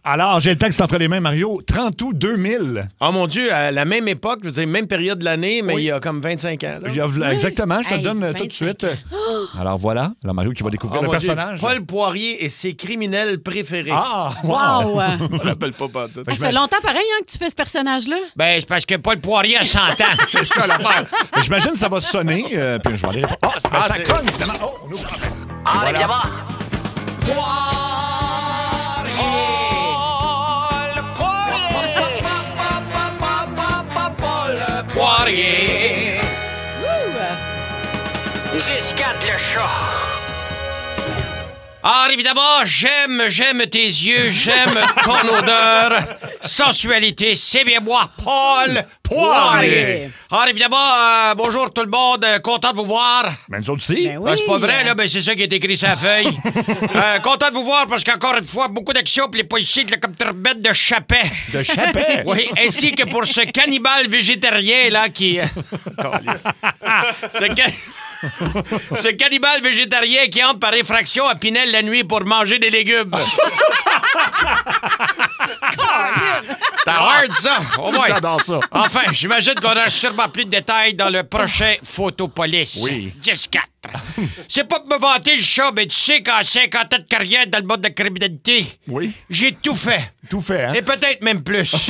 Alors, j'ai le texte entre les mains, Mario. 30 août 2000. Oh mon Dieu, à la même époque, je veux dire, même période de l'année, mais Oui. il y a comme 25 ans. Là. Exactement, je te le Hey, donne tout de 25 suite. Alors voilà, là, Mario qui va découvrir Oh le mon Dieu, personnage. Paul Poirier et ses criminels préférés. Ah, wow! Wow! Je me rappelle pas tout. Ça fait longtemps pareil que tu fais ce personnage-là. Ben, c'est parce que Paul Poirier a 100 ans. C'est ça l'affaire. Mais j'imagine que ça va sonner, puis je vais aller répondre. Ah, ça c'est- cogne, évidemment. Oh, on ouvre. Allez, voilà. Poirier. Giscard le chat. Alors, évidemment, j'aime tes yeux, j'aime ton odeur. Sensualité, c'est bien moi, Paul Poirier. Alors, évidemment, bonjour tout le monde, content de vous voir. Ben, nous autres aussi. Ben oui. C'est pas vrai, là, ben c'est ça qui est écrit sur la feuille. Content de vous voir parce qu'encore une fois, beaucoup d'action pour les policiers de la comme de Chapet. De Chapet. Oui, ainsi que pour ce cannibale végétarien, là, qui... ce cannibale végétarien qui entre par effraction à Pinel la nuit pour manger des légumes. T'as hard, ça? Oh boy. J'adore ça. Enfin, j'imagine qu'on aura sûrement plus de détails dans le prochain Photopolis. Oui. 10-4. C'est pas pour me vanter le chat, mais tu sais qu'en 50 ans de carrière dans le monde de la criminalité, Oui. j'ai tout fait. Tout fait, hein? Et peut-être même plus.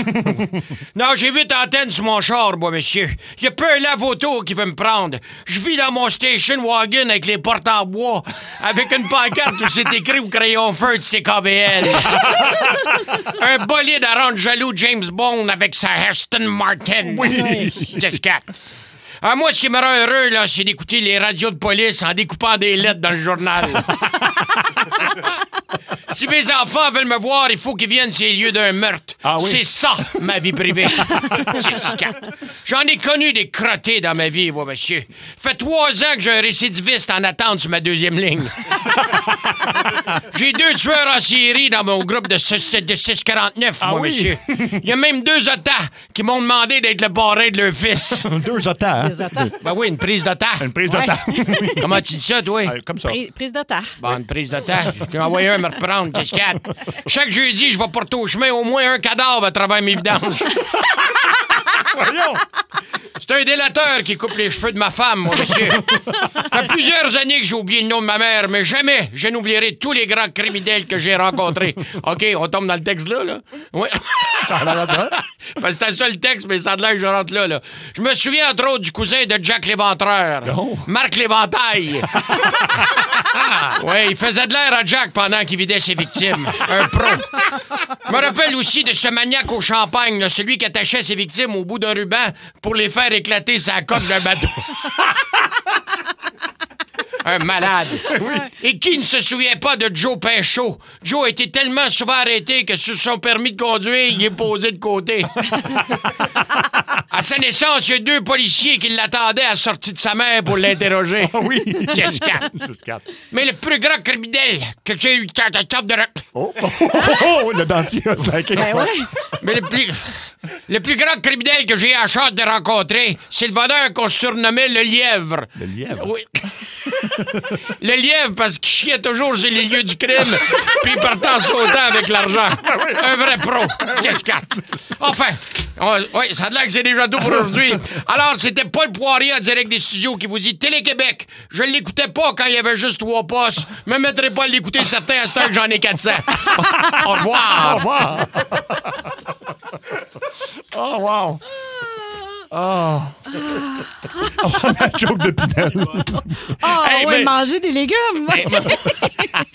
Non, j'ai 8 antennes sur mon char, moi, monsieur. Il y a peu un lave-auto qui veut me prendre. Je vis dans mon station wagon avec les portes en bois, avec une pancarte où c'est écrit au crayon feu de CKVL. Un bolide à rendre jaloux James Bond avec sa Aston Martin. Oui. 10-4. Ah, moi, ce qui me rend heureux, là, c'est d'écouter les radios de police en découpant des lettres dans le journal. Si mes enfants veulent me voir, il faut qu'ils viennent sur les lieux d'un meurtre. Ah oui? C'est ça, ma vie privée. J'en ai connu des crottés dans ma vie, moi, monsieur. Fait 3 ans que j'ai un récidiviste en attente sur ma deuxième ligne. J'ai 2 tueurs en série dans mon groupe de 649, Ah moi, oui? monsieur. Il y a même 2 otas qui m'ont demandé d'être le parrain de leur fils. 2 otas, hein? Prise de temps. Ben oui, une prise d'otas. Une prise de Ouais. temps. Comment tu dis ça, toi? Comme ça. Prise de temps. Bon, une prise de temps. Je t'ai envoyé un me reprendre, qu'est-ce qu'il y a? Chaque jeudi, je vais porter au chemin au moins un cadavre à travers mes vidanges. Voyons. C'est un délateur qui coupe les cheveux de ma femme, moi, monsieur. Ça fait plusieurs années que j'ai oublié le nom de ma mère, mais jamais je n'oublierai tous les grands criminels que j'ai rencontrés. OK, on tombe dans le texte là? Oui. Ça a l'air à ça. Parce que c'était ça le texte, mais ça a l'air que je rentre là. Je me souviens, entre autres, du cousin de Jack l'Éventreur. Oh. Marc l'Éventail. Oui, il faisait de l'air à Jack pendant qu'il vidait ses victimes. Un pro. Je me rappelle aussi de ce maniaque au champagne, là, celui qui attachait ses victimes au bout d'un ruban pour les faire éclater sa coque d'un bateau. Un malade. Et qui ne se souvient pas de Joe Pinchot? Joe a été tellement souvent arrêté que sur son permis de conduire, il est posé de côté. À sa naissance, il y a 2 policiers qui l'attendaient à la sortie de sa mère pour l'interroger. Oui. Jessica. 10-4. Mais le plus grand criminel que j'ai eu de... Oh, le dentier a slacké. Ben ouais. Mais le plus grand criminel que j'ai eu la chance de rencontrer, c'est le voleur qu'on surnommait le lièvre. Le lièvre. Oui. Le lièvre, parce qu'il chiait toujours sur les lieux du crime, puis il partait en sautant avec l'argent. Un vrai pro. Jessica. Enfin, oui, ça a l'air que c'est déjà tout pour aujourd'hui. Alors, c'était Paul Poirier en direct des studios qui vous dit Télé-Québec. Je l'écoutais pas quand il y avait juste 3 postes. Me mettrai pas à l'écouter certains à ce temps que j'en ai 400. Au revoir. Au revoir. Oh, wow. Oh. La joke de Pinel. Ah, Hey, ouais, mais- manger des légumes.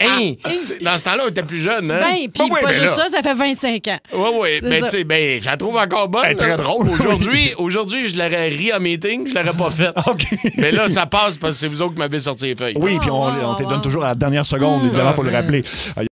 Hey, dans ce temps-là, on était plus jeune, hein? Ben, puis Ben oui, pas ben juste là. ça fait 25 ans. Oui. C'est Mais ça. tu sais, je la trouve encore bonne. Elle est très là. drôle. Aujourd'hui, je l'aurais ri en meeting, je l'aurais pas faite. OK. Mais là, ça passe parce que c'est vous autres qui m'avez sorti les feuilles. Oui, puis on te donne toujours à la dernière seconde, évidemment, il faut le rappeler.